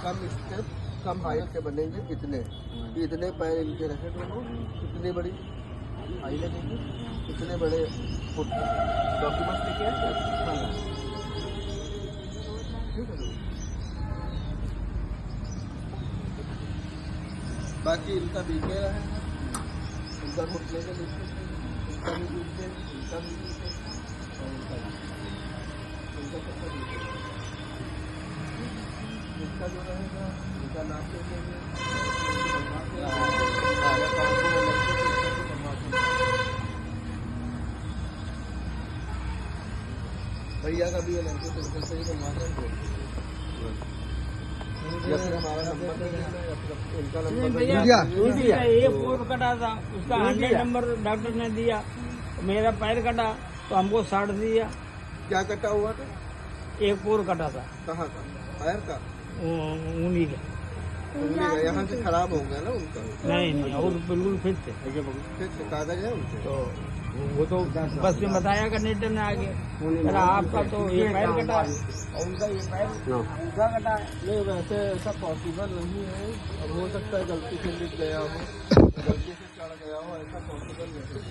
कम step कम height के बनेंगे। इतने पैर इनके रखे दोनों, इतनी बड़ी हाई लगेगी, इतने बड़े फुट डॉक्यूमेंट लेके आए। ठीक है, बाकी इनका बीके रहेगा, इनका घुटने के नीचे, इनका भी बीके, इनका भी बीके और इनका सबका बीके। इसका जो रहेगा इनका नाम ले लेंगे, भैया का भी लड़के तो से ही बनवा देंगे, या फिर हमारा नंबर दे देना या फिर इनका नंबर दे दिया। ये पोर कटा था, उसका 100 नंबर डॉक्टर ने दिया। मेरा पैर कटा तो हमको 60 दिया। क्या कटा हुआ था? एक पोर कटा था। कहाँ का? पैर का? उंगली का। यहाँ से खराब हो गया ना उनका? नहीं, और बिल्कुल फिट थे। फिर कागज है उनके? तो वो तो बस में बताया कंडक्टर ने आगे, आपका तो ये पैर कटा और उनका ये पैर उनका कटा है। नहीं, वैसे ऐसा पॉसिबल नहीं है। अब हो सकता है गलती से लिख गया हो, गलती से चढ़ गया हो, ऐसा पॉसिबल नहीं है।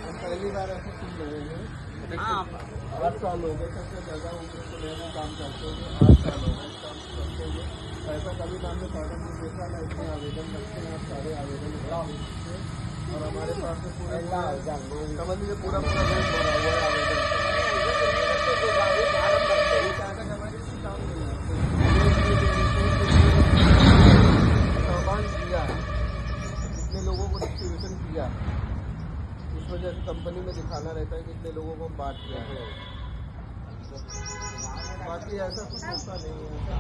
हम पहली बार ऐसा सुन रहे हैं। 8 साल हो गए, सबसे ज़्यादा उम्र को लेकर काम करते हुए 8 साल हो गए काम करते हुए। ऐसा कभी काम में पैटर्न नहीं देखा ना। इसमें आवेदन रखते हैं, सारे आवेदन भरा हुए और हमारे पास में पूरा समझ लीजिए पूरा रोड भरा हुआ है आवेदन। सामान किया, कितने लोगों को डिस्ट्रीब्यूशन किया, इस वजह से कंपनी में दिखाना रहता है कितने लोगों को हम बांट किया है। बाकी ऐसा कुछ होता नहीं है।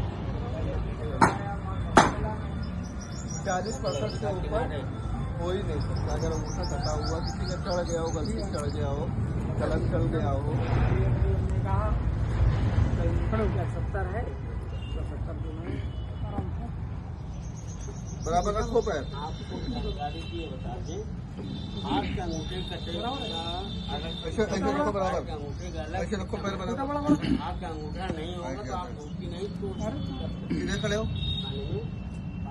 40% से ऊपर हो ही नहीं सकता। अगर अंगूठा कटा हुआ, किसी का चढ़ गया हो, गलती से चढ़ गया हो, कलम चल गया हो, 70 है, बराबर रखो पैर। आपको गाड़ी की बता दें, आपका अंगूठे कटे ऐसे रखो बराबर, ऐसे रखो पैर बराबर। आपका अंगूठा नहीं होगा तो आप धोती नहीं तोड़ सकते। सीधे खड़े हो।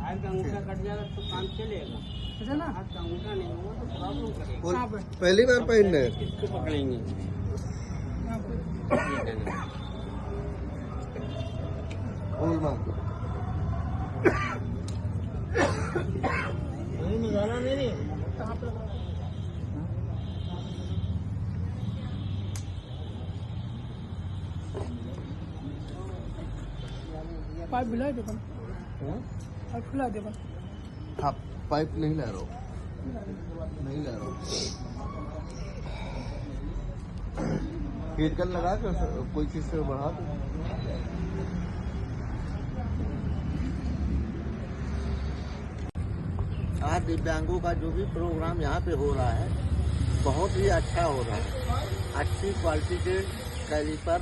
पैर का अंगूठा कट जाएगा तो काम चलेगा, हाथ का अंगूठा नहीं होगा तो प्रॉब्लम करेगा। पहली बार पहनना है, किसको पकड़ेंगे? निकाला नहीं पाइप मिला दे, पाइप खुला दे। हाँ, पाइप नहीं ला रहा हूँ, नहीं ला रहा हूँ। हीटगन लगा कर कोई चीज से बढ़ा दो। आज दिव्यांगों का जो भी प्रोग्राम यहाँ पे हो रहा है बहुत ही अच्छा हो रहा है। अच्छी क्वालिटी के कैलिपर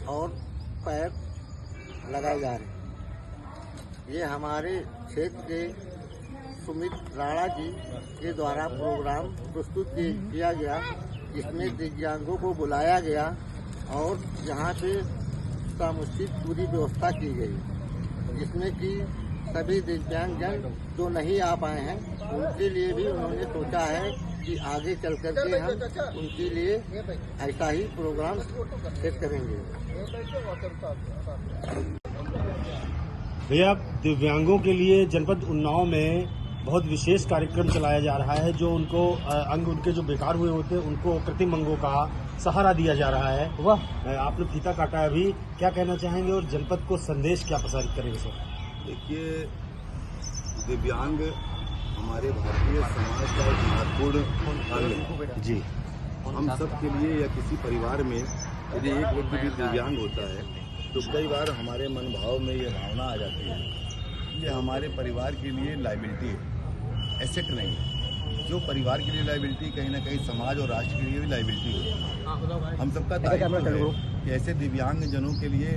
और पैर लगाए जा रहे हैं। ये हमारे क्षेत्र के सुमित राणा जी के द्वारा प्रोग्राम प्रस्तुत किया गया, जिसमें दिव्यांगों को बुलाया गया और यहाँ पे समुचित पूरी व्यवस्था की गई, जिसमें कि सभी दिव्यांगजन जो नहीं आ पाए हैं उनके लिए भी उन्होंने सोचा है कि आगे चल करके हम उनके लिए ऐसा ही प्रोग्राम सेट करेंगे। भैया, दिव्यांगों के लिए जनपद उन्नाव में बहुत विशेष कार्यक्रम चलाया जा रहा है। जो उनको अंग उनके जो बेकार हुए होते हैं उनको कृत्रिम अंगों का सहारा दिया जा रहा है। वाह, आपने फीता काटा है अभी, क्या कहना चाहेंगे और जनपद को संदेश क्या प्रसारित करेंगे सर? देखिए, दिव्यांग हमारे भारतीय समाज का एक महत्वपूर्ण अंग है जी। हम सब के लिए या किसी परिवार में यदि एक व्यक्ति भी दिव्यांग होता है तो कई बार हमारे मन भाव में ये भावना आ जाती है कि हमारे परिवार के लिए लायबिलिटी है, एसेट नहीं है। जो परिवार के लिए लायबिलिटी कहीं ना कहीं समाज और राष्ट्र के लिए भी लायबिलिटी होती है। हम सबका दायित्व है कि ऐसे दिव्यांग जनों के लिए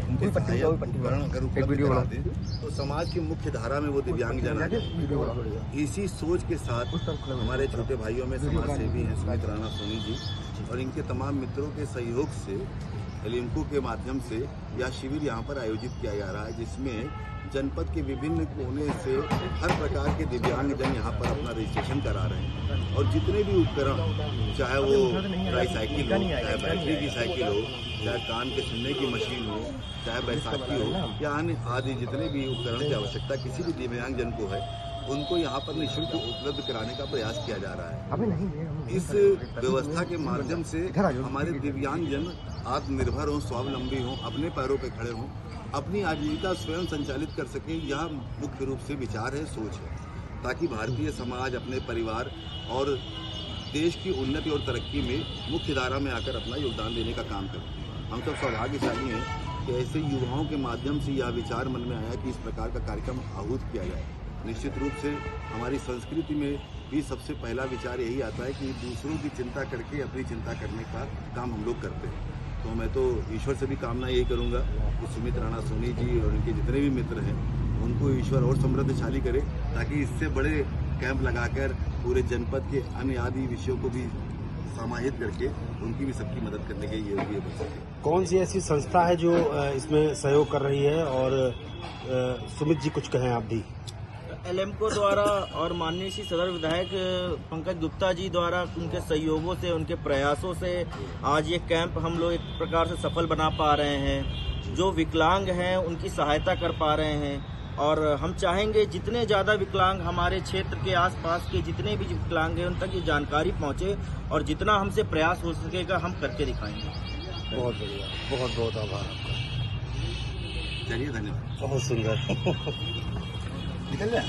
उनके सहायक उपकरण अगर उपलब्ध करा दें तो समाज की मुख्य धारा में वो दिव्यांग जन आ जाए। इसी सोच के साथ हमारे छोटे भाइयों में समाज सेवी हैं सुमित राणा सोनी जी और इनके तमाम मित्रों के सहयोग से एलिम्को के माध्यम से यह शिविर यहाँ पर आयोजित किया जा रहा है, जिसमें जनपद के विभिन्न कोने से हर प्रकार के दिव्यांगजन यहाँ पर अपना रजिस्ट्रेशन करा रहे हैं। और जितने भी उपकरण, चाहे वो ट्राईसाइकिल हो, चाहे बैटरी की साइकिल हो, चाहे कान के सुनने की मशीन हो, चाहे बैसाखी हो, या अन्य आदि जितने भी उपकरण की आवश्यकता किसी भी दिव्यांगजन को है, उनको यहाँ पर निःशुल्क उपलब्ध कराने का प्रयास किया जा रहा है। इस व्यवस्था के माध्यम से हमारे दिव्यांगजन आत्मनिर्भर हों, स्वावलंबी हों, अपने पैरों पर खड़े हों, अपनी आजीविका स्वयं संचालित कर सके, यह मुख्य रूप से विचार है, सोच है, ताकि भारतीय समाज अपने परिवार और देश की उन्नति और तरक्की में मुख्य धारा में आकर अपना योगदान देने का काम करे। हम सब सौभाग्यशाली हैं कि ऐसे युवाओं के माध्यम से यह विचार मन में आया कि इस प्रकार का कार्यक्रम आहूत किया जाए। निश्चित रूप से हमारी संस्कृति में भी सबसे पहला विचार यही आता है कि दूसरों की चिंता करके अपनी चिंता करने का काम हम लोग करते हैं। तो मैं तो ईश्वर से भी कामना यही करूंगा कि सुमित राणा सोनी जी और उनके जितने भी मित्र हैं, उनको ईश्वर और समृद्धशाली करे, ताकि इससे बड़े कैंप लगाकर पूरे जनपद के अन्य आदि विषयों को भी समाहित करके उनकी भी सबकी मदद करने के योग्य बन सके। कौन सी ऐसी संस्था है जो इसमें सहयोग कर रही है? और सुमित जी कुछ कहें आप भी। एलिम्को द्वारा और माननीय श्री सदर विधायक पंकज गुप्ता जी द्वारा उनके सहयोगों से, उनके प्रयासों से आज ये कैंप हम लोग एक प्रकार से सफल बना पा रहे हैं। जो विकलांग हैं उनकी सहायता कर पा रहे हैं, और हम चाहेंगे जितने ज़्यादा विकलांग हमारे क्षेत्र के आसपास के जितने भी विकलांग हैं उन तक ये जानकारी पहुँचे, और जितना हमसे प्रयास हो सकेगा हम करके दिखाएंगे। बहुत बढ़िया, बहुत बहुत आभार आपका। चलिए, धन्यवाद। बहुत सुंदर। निकल गया।